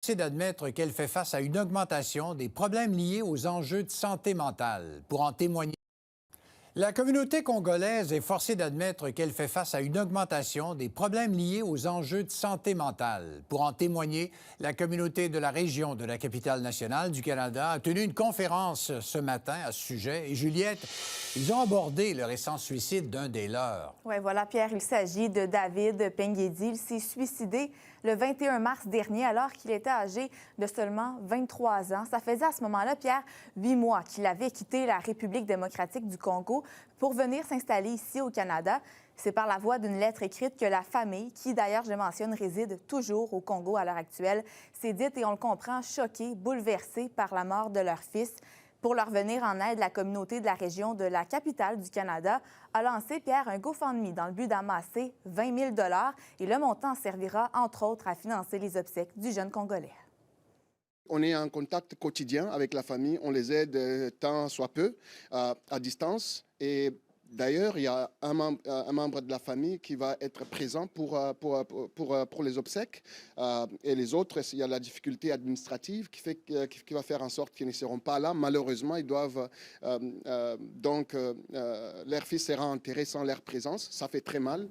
C'est d'admettre qu'elle fait face à une augmentation des problèmes liés aux enjeux de santé mentale. Pour en témoigner, la communauté congolaise est forcée d'admettre qu'elle fait face à une augmentation des problèmes liés aux enjeux de santé mentale. Pour en témoigner, la communauté de la région de la capitale nationale du Canada a tenu une conférence ce matin à ce sujet. Et Juliette, ils ont abordé le récent suicide d'un des leurs. Oui, voilà, Pierre, il s'agit de David Penguedi. Il s'est suicidé le 21 mars dernier alors qu'il était âgé de seulement 23 ans. Ça faisait à ce moment-là, Pierre, 8 mois qu'il avait quitté la République démocratique du Congo pour venir s'installer ici au Canada. C'est par la voie d'une lettre écrite que la famille, qui d'ailleurs, je mentionne, réside toujours au Congo à l'heure actuelle, s'est dite, et on le comprend, choquée, bouleversée par la mort de leur fils. Pour leur venir en aide, la communauté de la région de la capitale du Canada a lancé, Pierre, un GoFundMe dans le but d'amasser 20 000 $ et le montant servira, entre autres, à financer les obsèques du jeune Congolais. On est en contact quotidien avec la famille, on les aide tant soit peu à distance. Et d'ailleurs, il y a un membre de la famille qui va être présent pour les obsèques. Et les autres, il y a la difficulté administrative qui va faire en sorte qu'ils ne seront pas là. Malheureusement, ils doivent leur fils sera enterré sans leur présence. Ça fait très mal.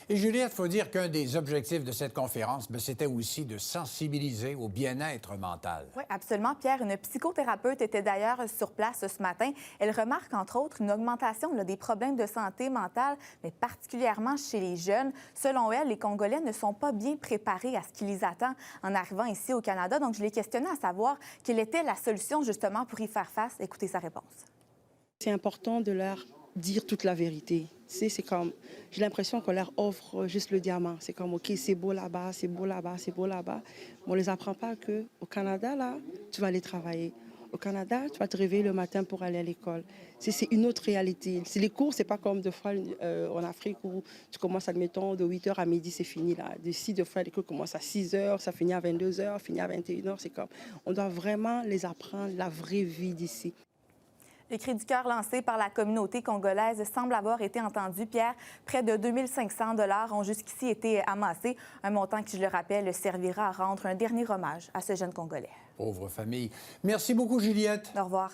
Et Juliette, il faut dire qu'un des objectifs de cette conférence, c'était aussi de sensibiliser au bien-être mental. Oui, absolument, Pierre. Une psychothérapeute était d'ailleurs sur place ce matin. Elle remarque, entre autres, une augmentation des problèmes de santé mentale, mais particulièrement chez les jeunes. Selon elle, les Congolais ne sont pas bien préparés à ce qui les attend en arrivant ici au Canada. Donc, je l'ai questionnée à savoir quelle était la solution, justement, pour y faire face. Écoutez sa réponse. C'est important de leur dire toute la vérité. C'est comme, j'ai l'impression qu'on leur offre juste le diamant. C'est comme, OK, c'est beau là-bas, c'est beau là-bas, c'est beau là-bas. Mais on ne les apprend pas qu'au Canada, là, tu vas aller travailler. Au Canada, tu vas te réveiller le matin pour aller à l'école. C'est une autre réalité. Les cours, c'est pas comme de fois en Afrique où tu commences, admettons, de 8h à midi, c'est fini là. De fois, l'école commence à 6h, ça finit à 22h, finit à 21h. C'est comme, on doit vraiment les apprendre la vraie vie d'ici. Les cris du cœur lancés par la communauté congolaise semblent avoir été entendus. Pierre, près de 2 500 $ ont jusqu'ici été amassés. Un montant qui, je le rappelle, servira à rendre un dernier hommage à ce jeune Congolais. Pauvre famille. Merci beaucoup, Juliette. Au revoir.